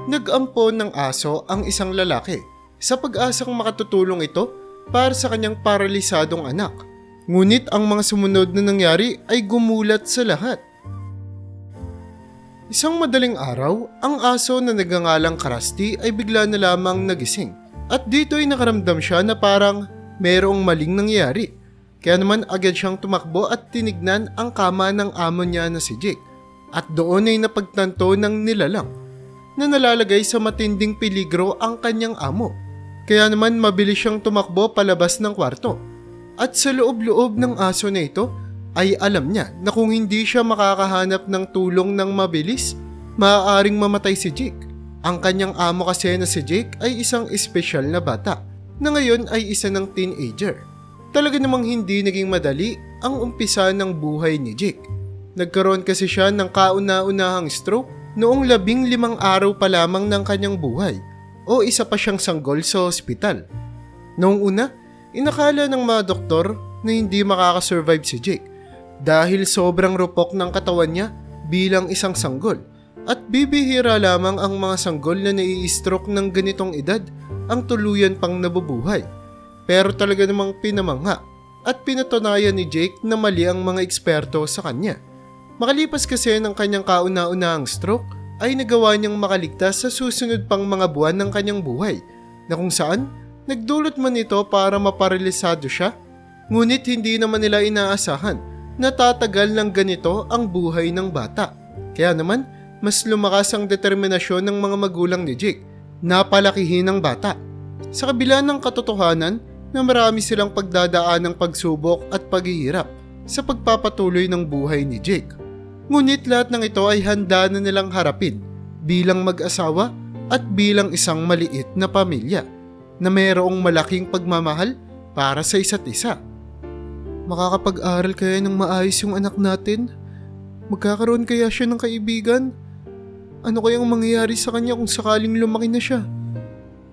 Nag-ampon ng aso ang isang lalaki sa pag-asang makatutulong ito para sa kanyang paralisadong anak. Ngunit ang mga sumunod na nangyari ay gumulat sa lahat. Isang madaling araw, ang aso na nagngangalang Krusty ay bigla na lamang nagising. At dito ay nakaramdam siya na parang mayroong maling nangyari. Kaya naman agad siyang tumakbo at tinignan ang kama ng amo niya na si Jake. At doon ay napagtanto ng nilalang na nalalagay sa matinding peligro ang kanyang amo. Kaya naman mabilis siyang tumakbo palabas ng kwarto. At sa loob-loob ng aso na ito ay alam niya na kung hindi siya makakahanap ng tulong ng mabilis, maaaring mamatay si Jake. Ang kanyang amo kasi na si Jake ay isang espesyal na bata na ngayon ay isa ng teenager. Talaga namang hindi naging madali ang umpisa ng buhay ni Jake. Nagkaroon kasi siya ng kauna-unahang stroke noong 15 araw pa lamang ng kanyang buhay o isa pa siyang sanggol sa ospital. Noong una, inakala ng mga doktor na hindi makakasurvive si Jake dahil sobrang rupok ng katawan niya bilang isang sanggol at bibihira lamang ang mga sanggol na nai-stroke ng ganitong edad ang tuluyan pang nabubuhay. Pero talaga namang pinamangha at pinatunayan ni Jake na mali ang mga eksperto sa kanya. Makalipas kasi ng kanyang kauna-unahang stroke ay nagawa niyang makaligtas sa susunod pang mga buwan ng kanyang buhay na kung saan nagdulot man ito para maparalisado siya, ngunit hindi naman nila inaasahan na tatagal ng ganito ang buhay ng bata. Kaya naman, mas lumakas ang determinasyon ng mga magulang ni Jake na palakihin ang bata. Sa kabila ng katotohanan na marami silang pagdadaan ng pagsubok at paghihirap sa pagpapatuloy ng buhay ni Jake. Ngunit lahat ng ito ay handa na nilang harapin bilang mag-asawa at bilang isang maliit na pamilya na mayroong malaking pagmamahal para sa isa't isa. Makakapag-aral kaya ng maayos yung anak natin? Magkakaroon kaya siya ng kaibigan? Ano kayang mangyayari sa kanya kung sakaling lumaki na siya?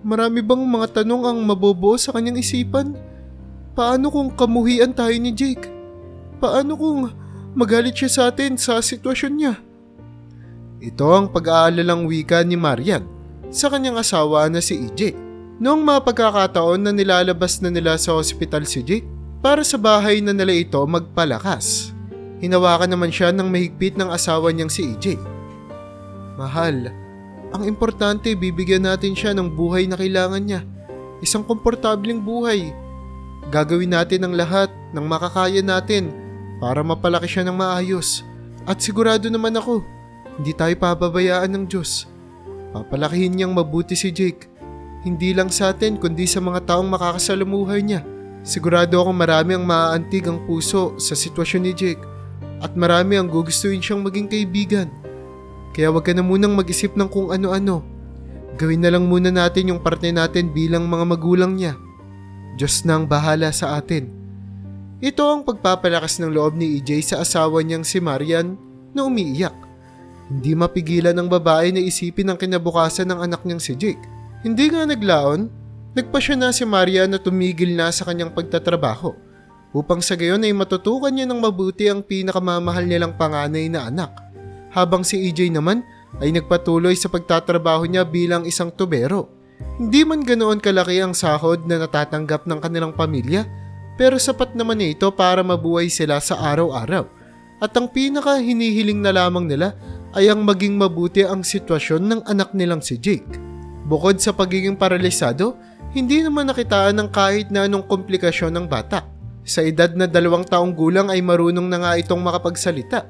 Marami bang mga tanong ang mabobuo sa kanyang isipan? Paano kung kamuhian tayo ni Jake? Paano kung magalit siya sa atin sa sitwasyon niya? Ito ang pag-aalalang wika ni Marian sa kanyang asawa na si EJ. Noong mga pagkakataon na nilalabas na nila sa ospital si Jake para sa bahay na nila ito magpalakas, hinawakan naman siya ng mahigpit ng asawa niyang si EJ. Mahal, ang importante bibigyan natin siya ng buhay na kailangan niya. Isang komportableng buhay. Gagawin natin ang lahat ng makakaya natin para mapalaki siya ng maayos. At sigurado naman ako, hindi tayo pababayaan ng Diyos. Papalakihin niyang mabuti si Jake. Hindi lang sa atin kundi sa mga taong makakasalamuhay niya. Sigurado akong marami ang maaantig ang puso sa sitwasyon ni Jake. At marami ang gugustuhin siyang maging kaibigan. Kaya wag ka na munang mag-isip ng kung ano-ano. Gawin na lang muna natin yung parte natin bilang mga magulang niya. Diyos na ang bahala sa atin. Ito ang pagpapalakas ng loob ni EJ sa asawa niyang si Marian na umiiyak. Hindi mapigilan ng babae na isipin ang kinabukasan ng anak niyang si Jake. Hindi nga naglaon, nagpasya na si Marian na tumigil na sa kanyang pagtatrabaho upang sa gayon ay matutukan niya ng mabuti ang pinakamamahal nilang panganay na anak. Habang si EJ naman ay nagpatuloy sa pagtatrabaho niya bilang isang tubero. Hindi man ganoon kalaki ang sahod na natatanggap ng kanilang pamilya, pero sapat naman ito para mabuhay sila sa araw-araw. At ang pinaka hinihiling na lamang nila ay ang maging mabuti ang sitwasyon ng anak nilang si Jake. Bukod sa pagiging paralisado, hindi naman nakitaan ng kahit na anong komplikasyon ng bata. Sa edad na 2 taong gulang ay marunong na nga itong makapagsalita.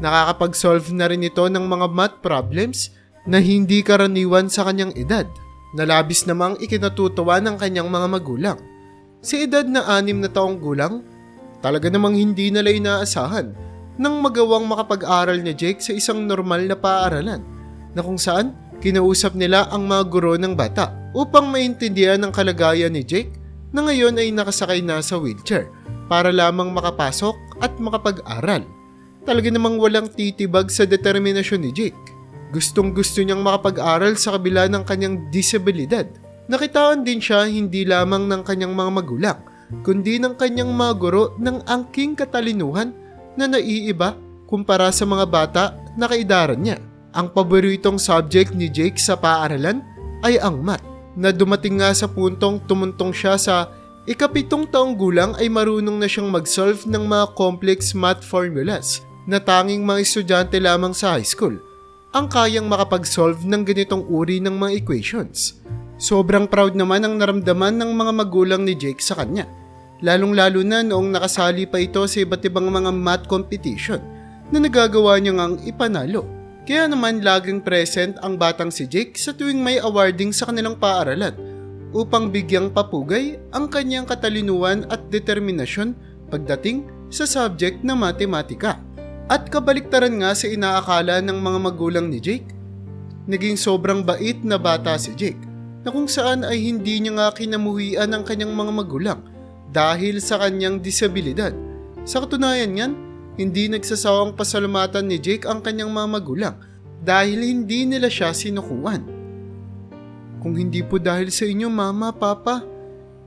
Nakakapag-solve na rin ito ng mga math problems na hindi karaniwan sa kanyang edad, na labis namang ikinatutuwa ng kanyang mga magulang. Sa edad na 6 na taong gulang, talaga namang hindi nila inaasahan nang magawang makapag-aral ni Jake sa isang normal na paaralan na kung saan kinausap nila ang mga guro ng bata upang maintindihan ang kalagayan ni Jake na ngayon ay nakasakay na sa wheelchair para lamang makapasok at makapag-aral. Talaga namang walang titibag sa determinasyon ni Jake. Gustong-gusto niyang makapag-aral sa kabila ng kanyang disabilidad. Nakitaan din siya hindi lamang ng kanyang mga magulang, kundi ng kanyang mga guro ng angking katalinuhan na naiiba kumpara sa mga bata na kaidaran niya. Ang paboritong subject ni Jake sa paaralan ay ang math, na dumating nga sa puntong tumuntong siya sa ikapitong taong gulang ay marunong na siyang mag-solve ng mga complex math formulas na tanging mga estudyante lamang sa high school ang kayang makapag-solve ng ganitong uri ng mga equations. Sobrang proud naman ang naramdaman ng mga magulang ni Jake sa kanya, lalong-lalo na noong nakasali pa ito sa iba't ibang mga math competition na nagagawa niya ngang ipanalo. Kaya naman laging present ang batang si Jake sa tuwing may awarding sa kanilang paaralan upang bigyang papugay ang kanyang katalinuhan at determinasyon pagdating sa subject na matematika. At kabaliktaran nga sa inaakala ng mga magulang ni Jake, naging sobrang bait na bata si Jake na kung saan ay hindi niya nga kinamuhian ang kanyang mga magulang dahil sa kanyang disabilidad. Sa katunayan yan, hindi nagsasawang pasalamatan ni Jake ang kanyang mga magulang dahil hindi nila siya sinukuan. Kung hindi po dahil sa inyo, Mama, Papa,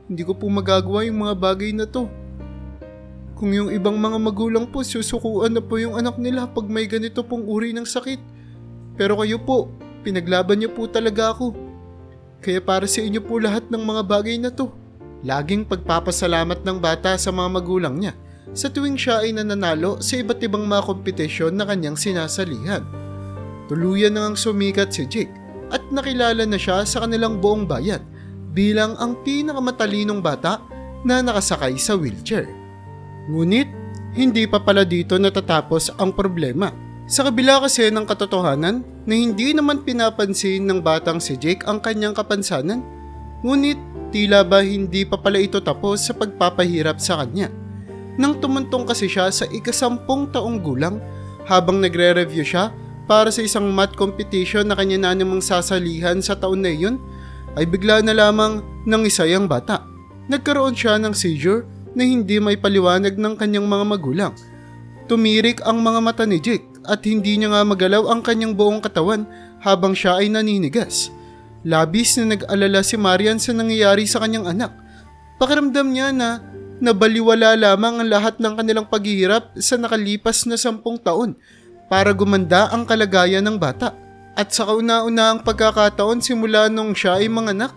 hindi ko po magagawa yung mga bagay na to. Kung yung ibang mga magulang po, susukuan na po yung anak nila pag may ganito pong uri ng sakit. Pero kayo po, pinaglaban niyo po talaga ako. Kaya para sa inyo po lahat ng mga bagay na to. Laging pagpapasalamat ng bata sa mga magulang niya sa tuwing siya ay nananalo sa iba't ibang mga kompetisyon na kanyang sinasalihan. Tuluyan na ngang sumikat si Jake at nakilala na siya sa kanilang buong bayan bilang ang pinakamatalinong bata na nakasakay sa wheelchair. Ngunit, hindi pa pala dito natatapos ang problema. Sa kabila kasi ng katotohanan na hindi naman pinapansin ng batang si Jake ang kanyang kapansanan, ngunit tila ba hindi pa pala ito tapos sa pagpapahirap sa kanya. Nang tumuntong kasi siya sa ika-10 taong gulang habang nagre-review siya para sa isang math competition na kanya na namang sasalihan sa taon na iyon, ay bigla na lamang nangisay ang bata. Nagkaroon siya ng seizure na hindi may paliwanag ng kanyang mga magulang. Tumirik ang mga mata ni Jake at hindi niya nga magalaw ang kanyang buong katawan habang siya ay naninigas. Labis na nag-alala si Marian sa nangyayari sa kanyang anak. Pakiramdam niya na nabaliwala lamang ang lahat ng kanilang paghihirap sa nakalipas na 10 taon para gumanda ang kalagayan ng bata. At sa kauna-unahang pagkakataon simula nung siya ay manganak,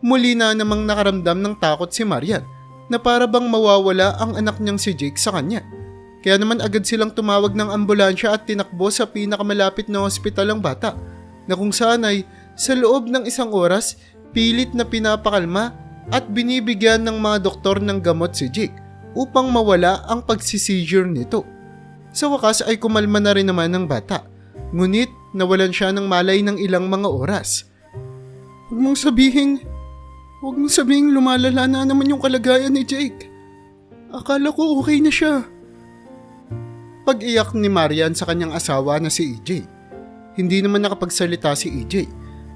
muli na namang nakaramdam ng takot si Marian na para bang mawawala ang anak niyang si Jake sa kanya. Kaya naman agad silang tumawag ng ambulansya at tinakbo sa pinakamalapit na ospital ang bata, na kung saan ay sa loob ng 1 oras, pilit na pinapakalma at binibigyan ng mga doktor ng gamot si Jake upang mawala ang pagsiseizure nito. Sa wakas ay kumalma na rin naman ng bata, ngunit nawalan siya ng malay ng ilang mga oras. Huwag mong sabihing lumalala na naman yung kalagayan ni Jake. Akala ko okay na siya. Pag-iyak ni Marian sa kanyang asawa na si EJ. Hindi naman nakapagsalita si EJ.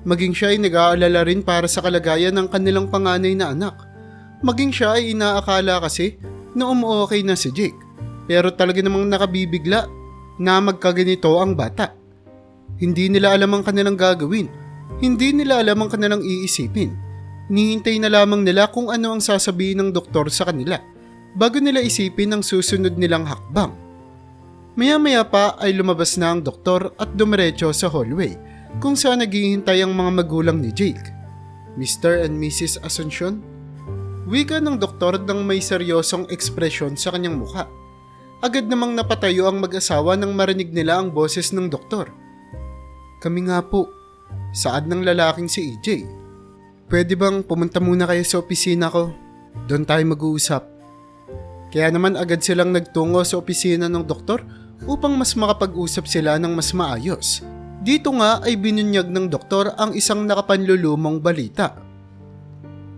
Maging siya ay nag-aalala rin para sa kalagayan ng kanilang panganay na anak. Maging siya ay inaakala kasi na umuokay na si Jake. Pero talaga namang nakabibigla na magkaganito ang bata. Hindi nila alam ang kanilang gagawin. Hindi nila alam ang kanilang iisipin. Hinihintay na lamang nila kung ano ang sasabihin ng doktor sa kanila bago nila isipin ang susunod nilang hakbang. Maya-maya pa ay lumabas na ang doktor at dumiretso sa hallway kung saan naghihintay ang mga magulang ni Jake. Mr. and Mrs. Asuncion? Wika ng doktor nang may seryosong ekspresyon sa kanyang mukha. Agad namang napatayo ang mag-asawa nang marinig nila ang boses ng doktor. Kami nga po, saad ng lalaking si EJ. Pwede bang pumunta muna kayo sa opisina ko? Doon tayo mag-uusap. Kaya naman agad silang nagtungo sa opisina ng doktor upang mas makapag-usap sila ng mas maayos. Dito nga ay binunyag ng doktor ang isang nakapanlulumong balita.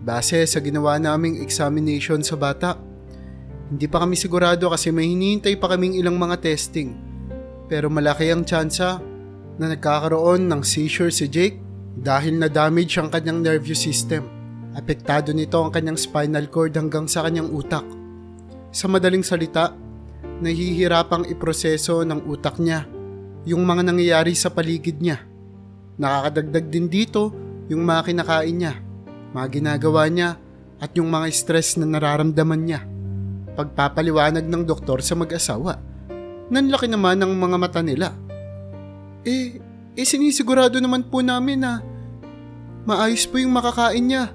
Base sa ginawa naming examination sa bata, hindi pa kami sigurado kasi may hinihintay pa kaming ilang mga testing. Pero malaki ang tsansa na nagkakaroon ng seizure si Jake dahil na-damage ang kanyang nervous system. Apektado nito ang kanyang spinal cord hanggang sa kanyang utak. Sa madaling salita, nahihirapang iproseso ng utak niya yung mga nangyayari sa paligid niya. Nakakadagdag din dito yung mga kinakain niya, mga ginagawa niya at yung mga stress na nararamdaman niya. Pagpapaliwanag ng doktor sa mag-asawa. Nanlaki naman ang mga mata nila. Sinisigurado naman po namin na maayos po yung makakain niya.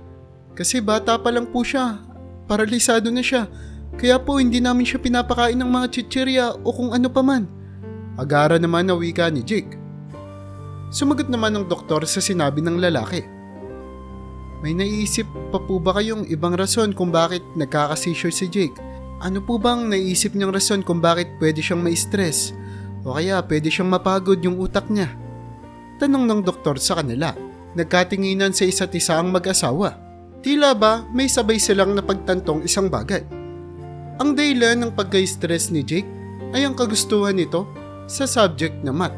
Kasi bata pa lang po siya, paralisado na siya. Kaya po hindi namin siya pinapakain ng mga chichirya o kung ano pa man. Agara naman na wika ni Jake. Sumagot naman ng doktor sa sinabi ng lalaki. May naiisip pa po ba kayong ibang rason kung bakit nagkaka-seizure si Jake? Ano po bang naiisip niyang rason kung bakit pwede siyang ma-stress? O kaya pwede siyang mapagod yung utak niya? Tanong ng doktor sa kanila. Nagkatinginan sa isa't isa ang mag-asawa. Tila ba may sabay silang napagtantong isang bagay. Ang dahilan ng pagka-stress ni Jake ay ang kagustuhan nito sa subject na math.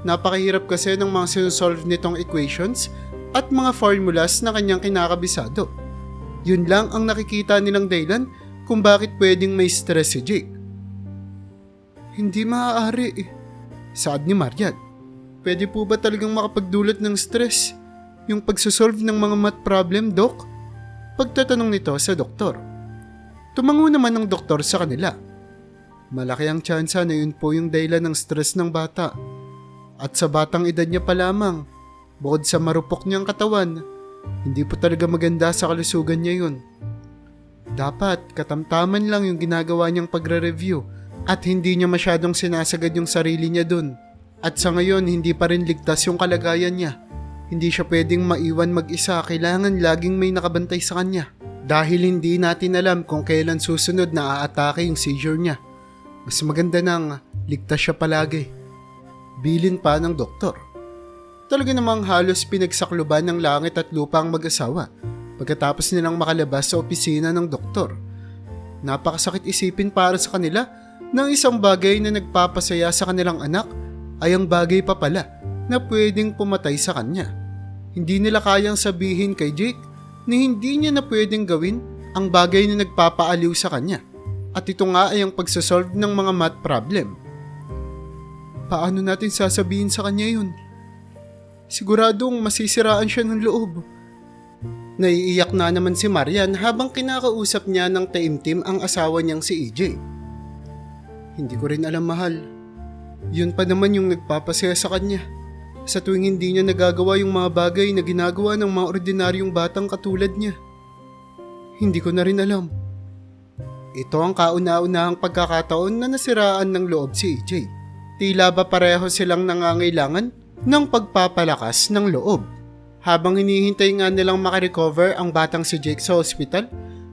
Napakahirap kasi ng mga sinusolve nitong equations at mga formulas na kanyang kinakabisado. Yun lang ang nakikita nilang dahilan kung bakit pwedeng may stress si Jake. Hindi maaari saad ni Marian. Pwede po ba talagang makapagdulot ng stress yung pagsusolve ng mga math problem, Doc? Pagtatanong nito sa doktor. Tumango naman ng doktor sa kanila. Malaki ang tsansa na yun po yung dahilan ng stress ng bata. At sa batang edad niya pa lamang, bukod sa marupok niyang katawan, hindi po talaga maganda sa kalusugan niya yun. Dapat katamtaman lang yung ginagawa niyang pagre-review at hindi niya masyadong sinasagad yung sarili niya dun. At sa ngayon, hindi pa rin ligtas yung kalagayan niya. Hindi siya pwedeng maiwan mag-isa, kailangan laging may nakabantay sa kanya. Dahil hindi natin alam kung kailan susunod na aatake yung seizure niya. Mas maganda nang ligtas siya palagi. Bilin pa ng doktor. Talaga namang halos pinagsakluban ng langit at lupa ang mag-asawa pagkatapos nilang makalabas sa opisina ng doktor. Napakasakit isipin para sa kanila na isang bagay na nagpapasaya sa kanilang anak ay ang bagay pa pala na pwedeng pumatay sa kanya. Hindi nila kayang sabihin kay Jake na hindi niya na pwedeng gawin ang bagay na nagpapaaliw sa kanya. At ito nga ay ang pagsasolve ng mga math problem. Paano natin sasabihin sa kanya yun? Siguradong masisiraan siya ng loob. Naiiyak na naman si Marian habang kinakausap niya ng taimtim ang asawa niyang si EJ. Hindi ko rin alam, mahal. Yun pa naman yung nagpapasaya sa kanya. Sa tuwing hindi niya nagagawa yung mga bagay na ginagawa ng mga ordinaryong batang katulad niya. Hindi ko na rin alam. Ito ang kauna-unahang pagkakataon na nasiraan ng loob si EJ. Tila ba pareho silang nangangailangan ng pagpapalakas ng loob. Habang hinihintay nga nilang makarecover ang batang si Jake sa ospital,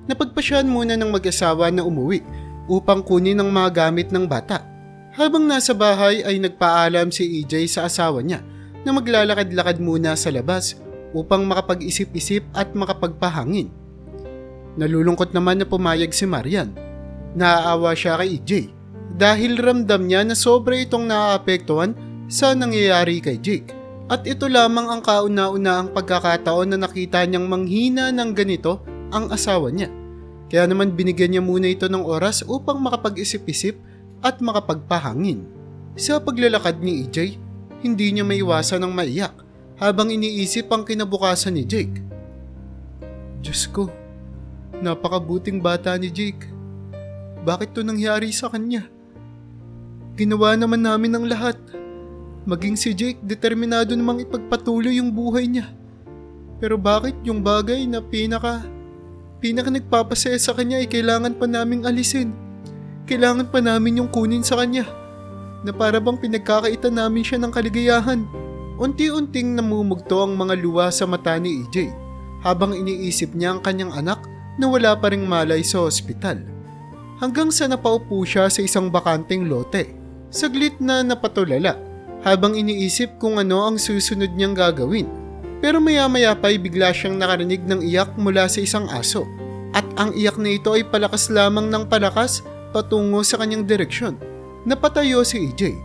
napagpasyahan muna ng mag-asawa na umuwi upang kunin ang mga gamit ng bata. Habang nasa bahay ay nagpaalam si EJ sa asawa niya na maglalakad-lakad muna sa labas upang makapag-isip-isip at makapagpahangin. Nalulungkot naman na pumayag si Marian. Naaawa siya kay EJ dahil ramdam niya na sobra itong naaapektuhan sa nangyayari kay Jake. At ito lamang ang kauna-unahang pagkakataon na nakita niyang manghina ng ganito ang asawa niya. Kaya naman binigyan niya muna ito ng oras upang makapag-isip-isip at makapagpahangin. Sa paglalakad ni EJ, hindi niya maiwasan ng maiyak habang iniisip ang kinabukasan ni Jake. Diyos ko, napakabuting bata ni Jake. Bakit to nangyari sa kanya? Ginawa naman namin ang lahat. Maging si Jake, determinado namang ipagpatuloy yung buhay niya. Pero bakit yung bagay na pinaka nagpapasaya sa kanya ay kailangan pa naming alisin? Kailangan pa namin yung kunin sa kanya na para bang pinagkakaitan namin siya ng kaligayahan. Unti-unting namumugto ang mga luha sa mata ni EJ habang iniisip niya ang kanyang anak na wala pa ring malay sa ospital. Hanggang sa napaupo siya sa isang bakanteng lote. Saglit na napatulala habang iniisip kung ano ang susunod niyang gagawin. Pero maya-maya pa ay bigla siyang nakarinig ng iyak mula sa isang aso. At ang iyak na ito ay palakas lamang ng palakas patungo sa kanyang direksyon. Napatayo si EJ.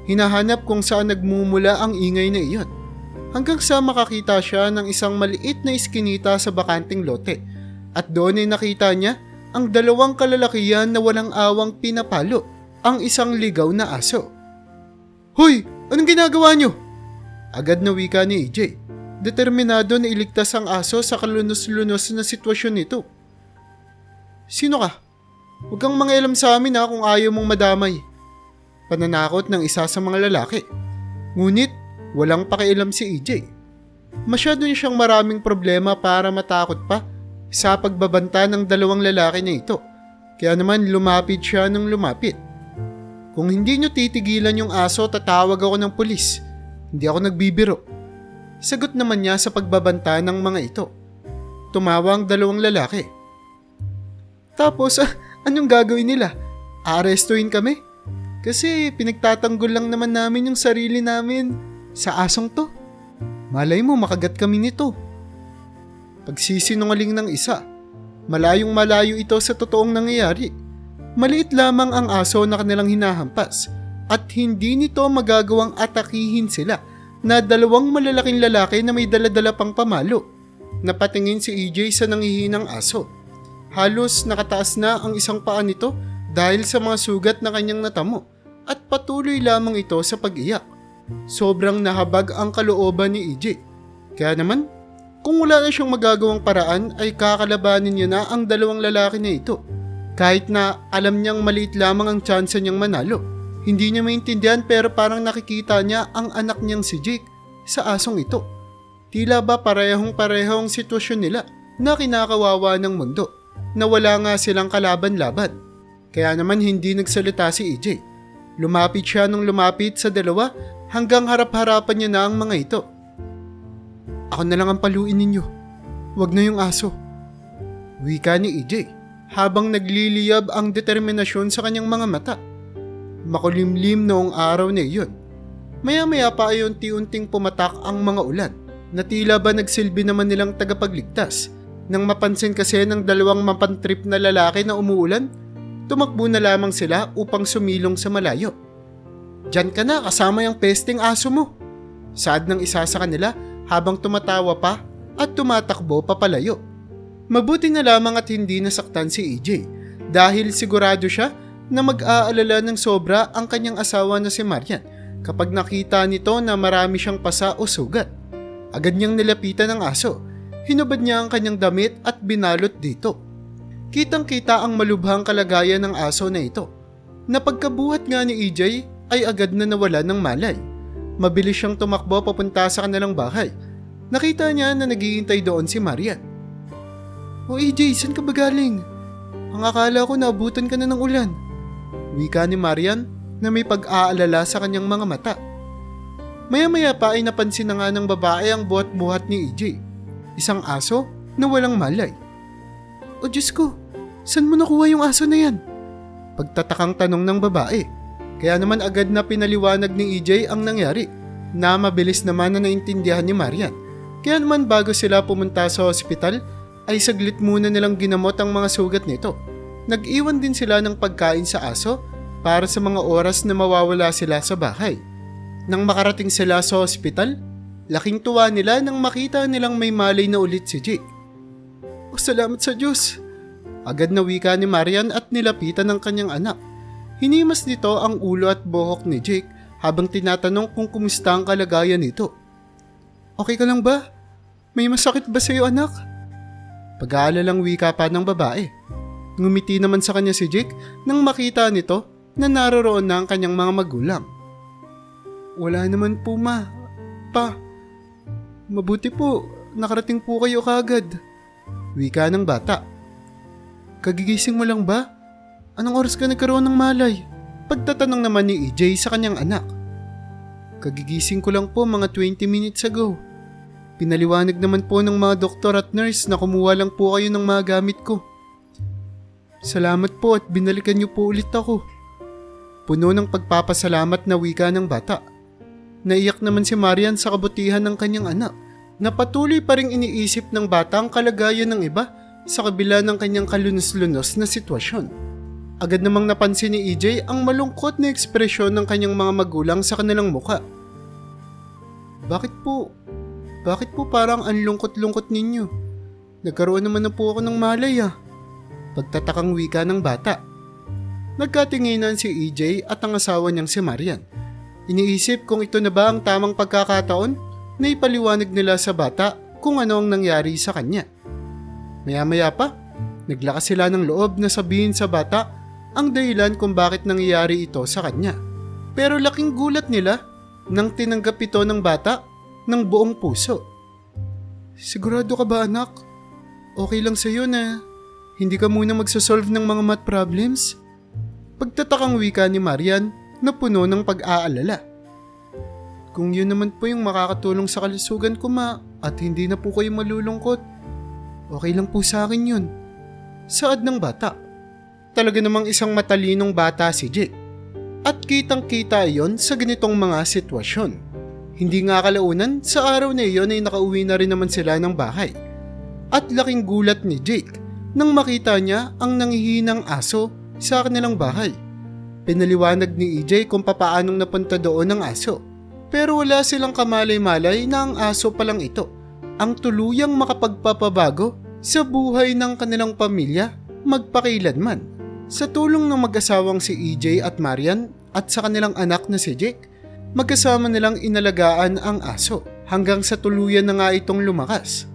Hinahanap kung saan nagmumula ang ingay na iyon. Hanggang sa makakita siya ng isang maliit na iskinita sa bakanting lote. At doon ay nakita niya ang dalawang kalalakihan na walang awang pinapalo ang isang ligaw na aso. Hoy! Anong ginagawa niyo? Agad na wika ni EJ. Determinado na iligtas ang aso sa kalunos-lunos na sitwasyon nito. Sino ka? Huwag kang mangialam sa amin kung ayaw mong madamay. Pananakot ng isa sa mga lalaki. Ngunit Walang pakialam si EJ. Masyado niya siyang maraming problema para matakot pa sa pagbabanta ng dalawang lalaki na ito. Kaya naman lumapit siya ng lumapit. Kung hindi niyo titigilan yung aso, tatawag ako ng pulis. Hindi ako nagbibiro. Sagot naman niya sa pagbabanta ng mga ito. Tumawa ang dalawang lalaki. Tapos, anong gagawin nila? Aarestuhin kami? Kasi pinagtatanggol lang naman namin yung sarili namin sa asong to. Malay mo makagat kami nito. Pagsisinungaling ng isa. Malayong malayo ito sa totoong nangyayari. Maliit lamang ang aso na kanilang hinahampas at hindi nito magagawang atakihin sila na dalawang malalaking lalaki na may daladala pang pamalo. Napatingin si EJ sa nangihinang aso. Halos nakataas na ang isang paa nito dahil sa mga sugat na kanyang natamo at patuloy lamang ito sa pag-iyak. Sobrang nahabag ang kalooban ni EJ. Kaya naman, kung wala na siyang magagawang paraan ay kakalabanin niya na ang dalawang lalaki na ito. Kahit na alam niyang maliit lamang ang tsansa niyang manalo. Hindi niya maintindihan pero parang nakikita niya ang anak niyang si Jake sa asong ito. Tila ba parehong-pareho ang sitwasyon nila na kinakawawa ng mundo na wala nga silang kalaban-laban. Kaya naman hindi nagsalita si EJ. Lumapit siya nung lumapit sa dalawa hanggang harap-harapan niya na ang mga ito. Ako na lang ang paluin ninyo. Huwag na yung aso. Wika ni EJ habang nagliliyab ang determinasyon sa kanyang mga mata. Makulimlim noong araw na iyon. Maya-maya pa ay unti-unting pumatak ang mga ulan na tila ba nagsilbi naman nilang tagapagligtas. Nang mapansin kasi ng dalawang mapantrip na lalaki na umuulan, tumakbo na lamang sila upang sumilong sa malayo. Diyan ka na kasama yung pesting aso mo. Saad ng isa sa kanila habang tumatawa pa at tumatakbo papalayo. Mabuti na lamang at hindi nasaktan si EJ dahil sigurado siya na mag-aalala ng sobra ang kanyang asawa na si Marian kapag nakita nito na marami siyang pasa o sugat. Agad niyang nilapitan ang aso. Hinubad niya ang kanyang damit at binalot dito. Kitang-kita ang malubhang kalagayan ng aso na ito. Napagkabuhat nga ni EJ ay agad na nawala ng malay. Mabilis siyang tumakbo papunta sa kanilang bahay. Nakita niya na naghihintay doon si Marian. O EJ, saan ka ba galing? Ang akala ko naabutan ka na ng ulan. Wika ni Marian na may pag-aalala sa kanyang mga mata. Maya-maya pa ay napansin na nga ng babae ang buhat-buhat ni EJ. Isang aso na walang malay. O Diyos ko, saan mo nakuha yung aso na yan? Pagtatakang tanong ng babae. Kaya naman agad na pinaliwanag ni EJ ang nangyari na mabilis naman na naintindihan ni Marian. Kaya naman bago sila pumunta sa ospital ay saglit muna nilang ginamot ang mga sugat nito. Nag-iwan din sila ng pagkain sa aso para sa mga oras na mawawala sila sa bahay. Nang makarating sila sa ospital, laking tuwa nila nang makita nilang may malay na ulit si Jake. O salamat sa Diyos! Agad na wika ni Marian at nilapitan ng kanyang anak. Hinimas nito ang ulo at buhok ni Jake habang tinatanong kung kumusta ang kalagayan nito. Okay ka lang ba? May masakit ba sa iyo anak? Pag-aalalang wika pa ng babae. Ngumiti naman sa kanya si Jake nang makita nito na naroroon na ang kanyang mga magulang. Wala naman po ma. Pa. Mabuti po, nakarating po kayo kagad. Wika ng bata. Kagigising mo lang ba? Anong oras ka nagkaroon ng malay? Pagtatanong naman ni EJ sa kanyang anak. Kagigising ko lang po mga 20 minutes ago. Pinaliwanag naman po ng mga doktor at nurse na kumuha lang po kayo ng mga gamit ko. Salamat po at binalikan niyo po ulit ako. Puno ng pagpapasalamat na wika ng bata. Naiyak naman si Marian sa kabutihan ng kanyang anak na patuloy pa ring iniisip ng bata ang kalagayan ng iba sa kabila ng kanyang kalunos-lunos na sitwasyon. Agad namang napansin ni EJ ang malungkot na ekspresyon ng kanyang mga magulang sa kanilang muka. Bakit po parang ang lungkot-lungkot ninyo? Nagkaroon naman na po ako ng malay ah. Pagtatakang wika ng bata. Nagkatinginan si EJ at ang asawa niyang si Marian. Iniisip kung ito na ba ang tamang pagkakataon na ipaliwanag nila sa bata kung ano ang nangyari sa kanya. Maya-maya pa, naglakas sila ng loob na sabihin sa bata ang dahilan kung bakit nangyayari ito sa kanya. Pero laking gulat nila nang tinanggap ito ng bata ng buong puso. Sigurado ka ba anak? Okay lang sa'yo na hindi ka muna magsasolve ng mga math problems? Pagtatakang wika ni Marian na puno ng pag-aalala. Kung yun naman po yung makakatulong sa kalusugan ko at hindi na po kayo malulungkot, okay lang po sa akin yun. Saad ng bata. Talaga namang isang matalinong bata si Jake. At kitang-kita iyon sa ganitong mga sitwasyon. Hindi nga kalaunan, sa araw na iyon ay nakauwi na rin naman sila ng bahay. At laking gulat ni Jake nang makita niya ang nanghihinang aso sa kanilang bahay. Pinaliwanag ni EJ kung papaanong napunta doon ang aso. Pero wala silang kamalay-malay na ang aso pa lang ito ang tuluyang makapagpapabago sa buhay ng kanilang pamilya magpakilanman. Sa tulong ng mag-asawang si EJ at Marian at sa kanilang anak na si Jake, magkasama nilang inalagaan ang aso hanggang sa tuluyan na nga itong lumakas.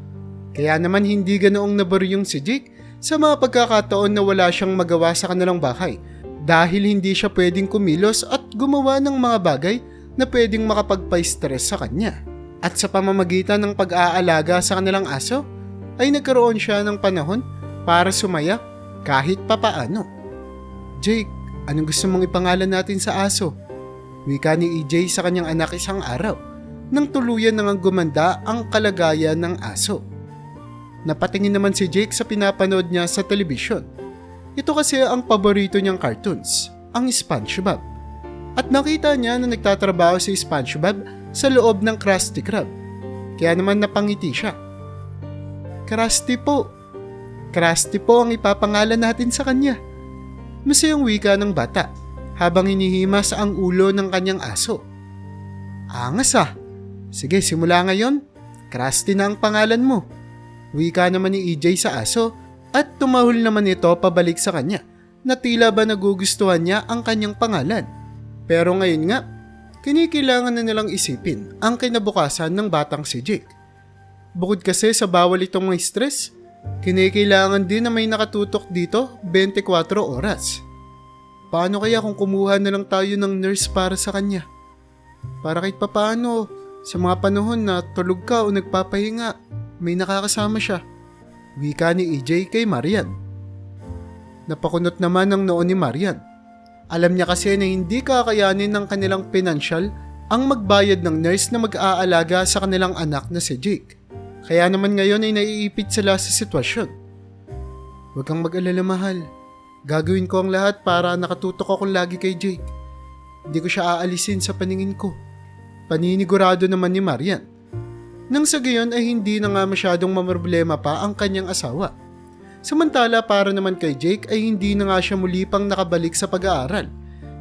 Kaya naman hindi ganoong nabaryong si Jake sa mga pagkakataon na wala siyang magawa sa kanilang bahay dahil hindi siya pwedeng kumilos at gumawa ng mga bagay na pwedeng makapagpa-stress sa kanya. At sa pamamagitan ng pag-aalaga sa kanilang aso, ay nagkaroon siya ng panahon para sumaya kahit papaano. Jake, anong gusto mong ipangalan natin sa aso? Wika ni EJ sa kanyang anak isang araw nang tuluyan nang gumanda ang kalagayan ng aso. Napatingin naman si Jake sa pinapanood niya sa telebisyon. Ito kasi ang paborito niyang cartoons, ang SpongeBob. At nakita niya na nagtatrabaho si SpongeBob sa loob ng Krusty Krab. Kaya naman napangiti siya. Krusty po. Krusty po ang ipapangalan natin sa kanya. Masayang wika ng bata habang hinihimas ang ulo ng kanyang aso. Angas ah. Sige, simula ngayon, Krusty na ang pangalan mo. Wika naman ni EJ sa aso at tumahol naman ito pabalik sa kanya na tila ba nagugustuhan niya ang kanyang pangalan. Pero ngayon nga, kinikailangan na nilang isipin ang kinabukasan ng batang si Jake. Bukod kasi sa bawal itong may stress, kinikailangan din na may nakatutok dito 24 oras. Paano kaya kung kumuha na lang tayo ng nurse para sa kanya? Para kahit papaano, sa mga panahon na tulog ka o nagpapahinga, may nakakasama siya. Wika ni EJ kay Marian. Napakunot naman ang noo ni Marian. Alam niya kasi na hindi kakayanin ng kanilang pinansyal ang magbayad ng nurse na mag-aalaga sa kanilang anak na si Jake. Kaya naman ngayon ay naiipit sila sa sitwasyon. Huwag kang mag-alala mahal. Gagawin ko ang lahat para nakatutok akong lagi kay Jake. Hindi ko siya aalisin sa paningin ko. Paninigurado naman ni Marian. Nang sa gayon ay hindi na nga masyadong mamroblema pa ang kanyang asawa. Samantala para naman kay Jake ay hindi na nga siya muli pang nakabalik sa pag-aaral.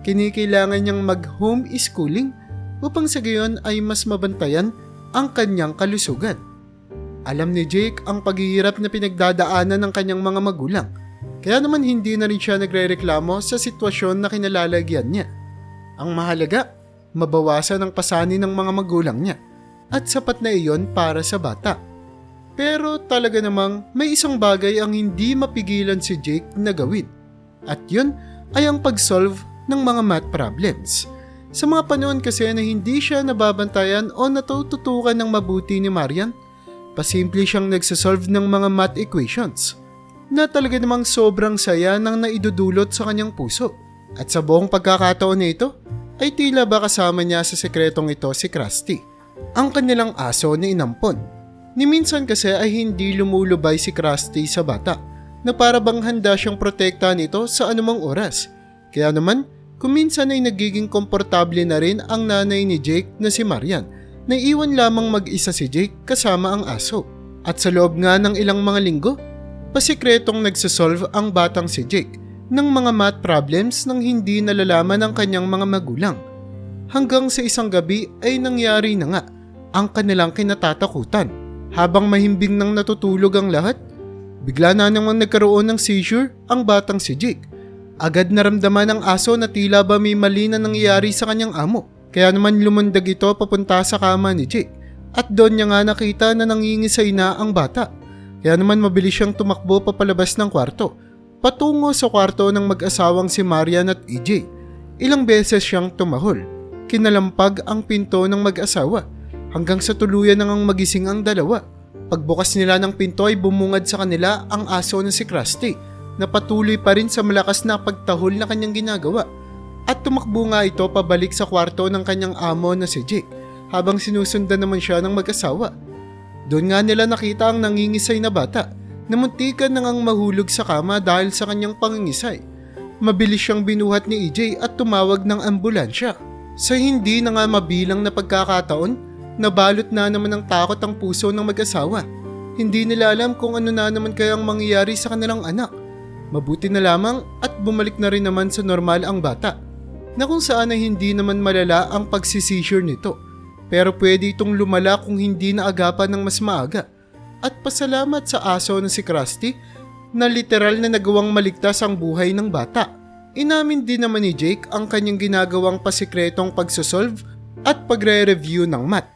Kinikailangan niyang mag-home schooling upang sa gayon ay mas mabantayan ang kanyang kalusugan. Alam ni Jake ang paghihirap na pinagdadaanan ng kanyang mga magulang. Kaya naman hindi na rin siya nagrereklamo sa sitwasyon na kinalalagyan niya. Ang mahalaga, mabawasan ang pasanin ng mga magulang niya at sapat na iyon para sa bata. Pero talaga namang may isang bagay ang hindi mapigilan si Jake na gawin. At yun ay ang pag-solve ng mga math problems. Sa mga panahon kasi na hindi siya nababantayan o natututukan ng mabuti ni Marian, pasimple siyang nagsasolve ng mga math equations na talaga namang sobrang saya nang naidudulot sa kanyang puso. At sa buong pagkakataon na ito, ay tila ba kasama niya sa sekretong ito si Krusty, ang kanilang aso na inampon. Ni minsan kasi ay hindi lumulubay si Krusty sa bata na para bang handa siyang protektahan ito sa anumang oras. Kaya naman, kuminsan ay nagiging komportable na rin ang nanay ni Jake na si Marian na iwan lamang mag-isa si Jake kasama ang aso. At sa loob nga ng ilang mga linggo, pasikretong nagsasolve ang batang si Jake ng mga math problems nang hindi nalalaman ng kanyang mga magulang. Hanggang sa isang gabi ay nangyari na nga ang kanilang kinatatakutan. Habang mahimbing nang natutulog ang lahat, bigla na namang nagkaroon ng seizure ang batang si Jake. Agad naramdaman ng aso na tila ba may mali na nangyayari sa kanyang amo. Kaya naman lumundag ito papunta sa kama ni Jake at doon niya nga nakita na nangingisay na ang bata. Kaya naman mabilis siyang tumakbo papalabas ng kwarto, patungo sa kwarto ng mag-asawang si Marian at EJ. Ilang beses siyang tumahol. kinalampag ang pinto ng mag-asawa hanggang sa tuluyan nang magising ang dalawa. Pagbukas nila ng pinto ay bumungad sa kanila ang aso na si Krusty na patuloy pa rin sa malakas na pagtahol na kanyang ginagawa. At tumakbo nga ito pabalik sa kwarto ng kanyang amo na si Jake habang sinusundan naman siya ng mag-asawa. Doon nga nila nakita ang nangingisay na bata na muntikan nang mahulog sa kama dahil sa kanyang pangingisay. Mabilis siyang binuhat ni EJ at tumawag ng ambulansya. Sa hindi na nga mabilang na pagkakataon, nabalot na naman ng takot ang puso ng mag-asawa. Hindi nila alam kung ano na naman kayang mangyayari sa kanilang anak. Mabuti na lamang at bumalik na rin naman sa normal ang bata, na kung saan ay hindi naman malala ang pagsisisure nito. Pero pwede itong lumala kung hindi naagapan ng mas maaga. At pasalamat sa aso na si Krusty na literal na nagawang maligtas ang buhay ng bata. Inamin din naman ni Jake ang kanyang ginagawang pasikretong pagsosolve at pagre-review ng math.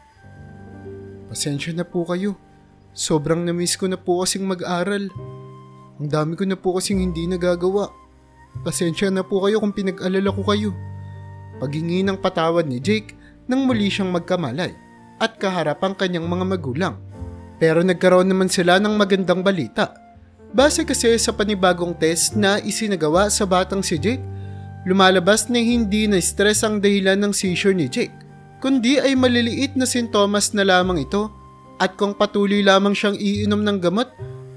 Pasensya na po kayo. Sobrang na-miss ko na po kasing mag-aral. Ang dami ko na po kasing hindi nagagawa. Pasensya na po kayo kung pinag-alala ko kayo. Paghingi ng patawad ni Jake nang muli siyang magkamalay at kaharap ang kanyang mga magulang. Pero nagkaroon naman sila ng magandang balita. Base kasi sa panibagong test na isinagawa sa batang si Jake, lumalabas na hindi na stress ang dahilan ng seizure ni Jake, kundi ay maliliit na sintomas na lamang ito, at kung patuloy lamang siyang iinom ng gamot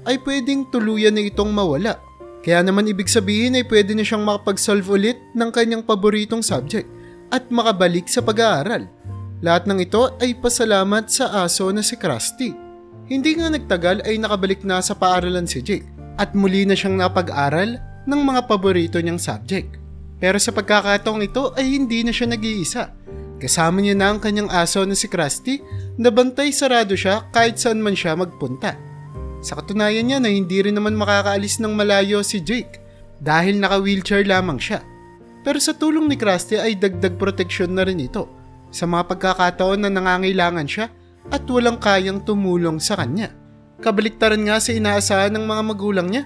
ay pwedeng tuluyan na itong mawala. Kaya naman ibig sabihin ay pwede na siyang makapag-solve ulit ng kanyang paboritong subject at makabalik sa pag-aaral. Lahat ng ito ay pasalamat sa aso na si Krusty. Hindi nga nagtagal ay nakabalik na sa paaralan si Jake at muli na siyang napag-aral ng mga paborito niyang subject. Pero sa pagkakataong ito ay hindi na siya nag-iisa. Kasama niya na ang kanyang aso na si Krusty na bantay sarado siya kahit saan man siya magpunta. Sa katunayan niya na hindi rin naman makakaalis ng malayo si Jake dahil naka-wheelchair lamang siya. Pero sa tulong ni Krusty ay dagdag proteksyon na rin ito sa mga pagkakataon na nangangailangan siya at walang kayang tumulong sa kanya. Kabaliktaran nga sa inaasahan ng mga magulang niya,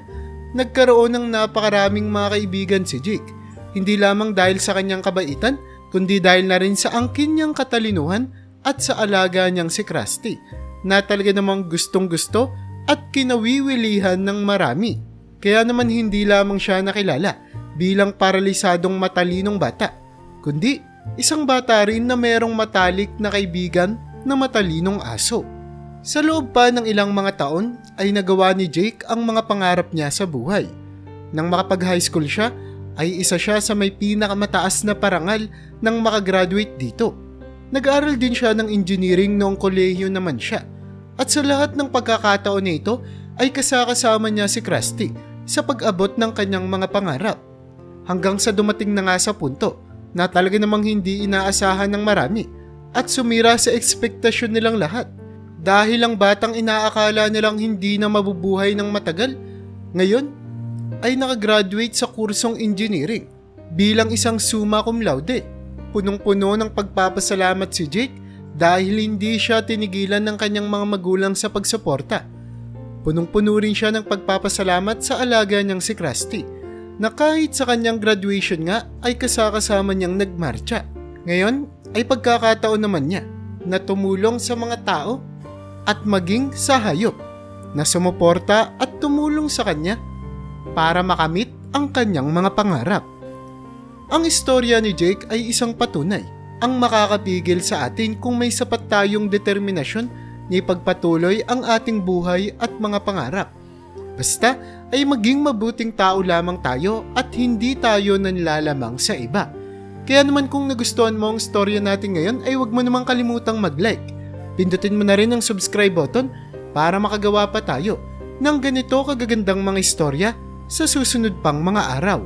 nagkaroon ng napakaraming mga kaibigan si Jake. Hindi lamang dahil sa kanyang kabaitan, kundi dahil na rin sa angkin niyang katalinuhan at sa alaga niyang si Krusty, na talaga namang gustong-gusto at kinawiwilihan ng marami. Kaya naman hindi lamang siya nakilala bilang paralisadong matalinong bata, kundi isang bata rin na merong matalik na kaibigan na matalinong aso. Sa loob pa ng ilang mga taon ay nagawa ni Jake ang mga pangarap niya sa buhay. Nang makapag-high school siya, ay isa siya sa may pinakamataas na parangal nang makagraduate dito. Nag-aaral din siya ng engineering noong kolehiyo naman siya. At sa lahat ng pagkakataon nito ay kasakasama niya si Krusty sa pag-abot ng kanyang mga pangarap. Hanggang sa dumating na nga sa punto na talaga namang hindi inaasahan ng marami at sumira sa ekspektasyon nilang lahat. Dahil ang batang inaakala nilang hindi na mabubuhay ng matagal, ngayon ay nakagraduate sa kursong engineering bilang isang summa cum laude. Punong-puno ng pagpapasalamat si Jake dahil hindi siya tinigilan ng kanyang mga magulang sa pagsuporta. Punong-puno rin siya ng pagpapasalamat sa alaga niyang si Krusty, na kahit sa kanyang graduation nga ay kasakasama niyang nagmarcha. Ngayon ay pagkakataon naman niya na tumulong sa mga tao at maging sa hayop na sumuporta at tumulong sa kanya para makamit ang kanyang mga pangarap. Ang istorya ni Jake ay isang patunay ang makakapigil sa atin kung may sapat tayong determinasyon na ipagpatuloy ang ating buhay at mga pangarap. Basta ay maging mabuting tao lamang tayo at hindi tayo nanlalamang sa iba. Kaya naman kung nagustuhan mo ang storya natin ngayon ay huwag mo namang kalimutang mag-like. Pindutin mo na rin ang subscribe button para makagawa pa tayo ng ganito kagagandang mga istorya sa susunod pang mga araw.